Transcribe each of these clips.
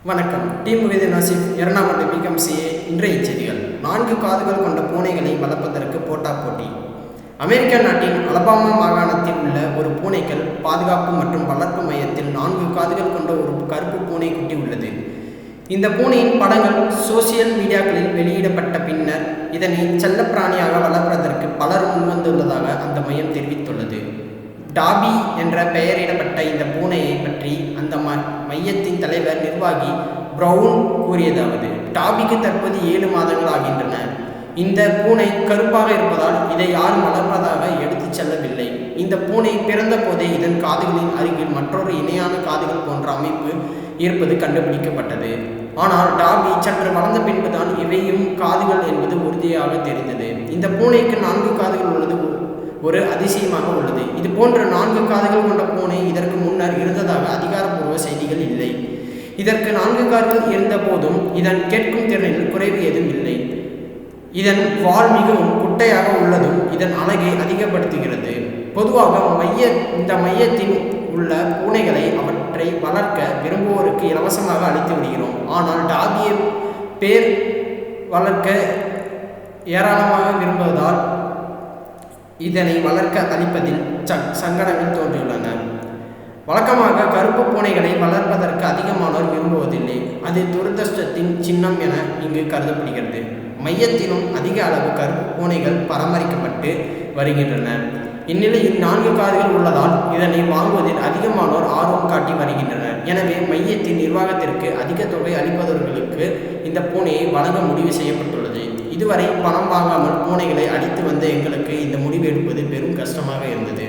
வணக்கம். டீம் முகைதீன் நாசிப், இரண்டாம் ஆண்டு பிகம்சிஏ. இன்றைய செய்திகள். 4 காதுகள் கொண்ட பூனைகளை வளர்ப்பதற்கு போட்டி. அமெரிக்கா நாட்டின் அலபாமா மாகாணத்தில் உள்ள ஒரு பூனைகள் பாதுகாப்பு மற்றும் வளர்ப்பு மையத்தில் 4 காதுகள் கொண்ட ஒரு கருப்பு பூனை குட்டி உள்ளது. இந்த பூனையின் படங்கள் சோசியல் மீடியாக்களில் வெளியிடப்பட்ட பின்னர் இதனை செல்லப்பிராணியாக வளர்ப்பதற்கு பலர் முன்வந்துள்ளதாக அந்த மையம் தெரிவித்துள்ளது. டாபி என்ற பெயரிடப்பட்ட இந்த பூனையை பற்றி அந்த மையத்தின் தலைவர் நிர்வாகி பிரவுன் கூறியதாவது: டாபிக்கு தற்போது 7 மாதங்கள் ஆகின்றன. இந்த பூனை கருப்பாக இருப்பதால் இதை யாரும் வளர்ப்பதாக எடுத்துச் செல்லவில்லை. இந்த பூனை பிறந்த போதே இதன் காதுகளின் அருகில் மற்றொரு இணையான காதுகள் போன்ற அமைப்பு இருப்பது கண்டுபிடிக்கப்பட்டது. ஆனால் டாபி சற்று வளர்ந்த பின்புதான் இவையும் காதுகள் என்பது உறுதியாக தெரிந்தது. இந்த பூனைக்கு 4 காதுகள் உள்ளது ஒரு அதிசயமாக உள்ளது. இது போன்ற 4 காதுகள் கொண்ட பூனை இதற்கு முன்னர் இருந்ததாக அதிகாரப்பூர்வ செய்திகள் இல்லை. இதற்கு 4 காதுகள் இருந்த போதும் இதன் கேட்கும் திறனில் குறைவு ஏதும் இல்லை. இதன் வால் மிகவும் குட்டையாக உள்ளதும் இதன் அழகை அதிகப்படுத்துகிறது. பொதுவாக இந்த மையத்தில் உள்ள பூனைகளை அவற்றை வளர்க்க விரும்புவோருக்கு இலவசமாக அளித்து விடுகிறோம். ஆனால் டாபியை பேர் வளர்க்க ஏராளமாக விரும்புவதால் இதனை வளர்க்க அளிப்பதில் சங்கடங்கள் தோன்றியுள்ளன. வழக்கமாக கருப்பு பூனைகளை வளர்ப்பதற்கு அதிகமானோர் விரும்புவதில்லை. அது துரதிர்ஷ்டத்தின் சின்னம் என இங்கு கருதப்படுகிறது. மையத்திலும் அதிக அளவு கருப்பு பூனைகள் பராமரிக்கப்பட்டு வருகின்றன. இந்நிலையில் 4 காதுகள் உள்ளதால் இதனை வாங்குவதில் அதிகமானோர் ஆர்வம் காட்டி வருகின்றனர். எனவே மையத்தின் நிர்வாகத்திற்கு அதிக தொகை அளிப்பவர்களுக்கு இந்த பூனையை வழங்க முடிவு செய்யப்பட்டுள்ளது. இதுவரை பணம் வாங்காமல் பூனைகளை அடித்து வந்த எங்களுக்கு இந்த முடிவு எடுப்பது பெரும் கஷ்டமாக இருந்தது.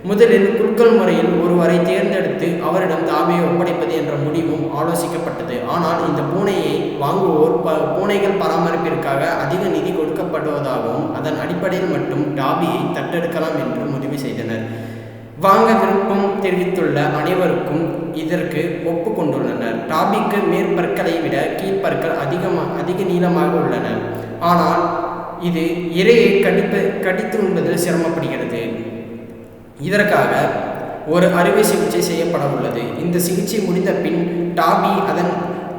முதலில் குலுக்கல் முறையில் ஒருவரை தேர்ந்தெடுத்து அவரிடம் தாபியை ஒப்படைப்பது என்ற முடிவும் ஆலோசிக்கப்பட்டது. ஆனால் இந்த பூனையை வாங்குவோர் பூனைகள் பராமரிப்பிற்காக அதிக நிதி கொடுக்கப்படுவதாகவும் அதன் அடிப்படையில் மட்டும் டாபியை தத்தெடுக்கலாம் என்று முடிவு செய்தனர். வாங்க விருப்பம் தெரிவித்துள்ள அனைவருக்கும் இதற்கு ஒப்புக்கொண்டுள்ளனர். டாபிக்கு மேற்பற்களை விட கீழ்ப்பற்கள் அதிக நீளமாக உள்ளன. ஆனால் இது இரையை கடித்து உண்பதில் சிரமப்படுகிறது. இதற்காக ஒரு அறுவை சிகிச்சை செய்யப்பட உள்ளது. இந்த சிகிச்சை முடிந்த பின் டாபி அதன்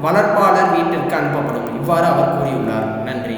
வளர்ப்பாளர் வீட்டிற்கு அனுப்பப்படும். இவ்வாறு அவர் கூறியுள்ளார். நன்றி.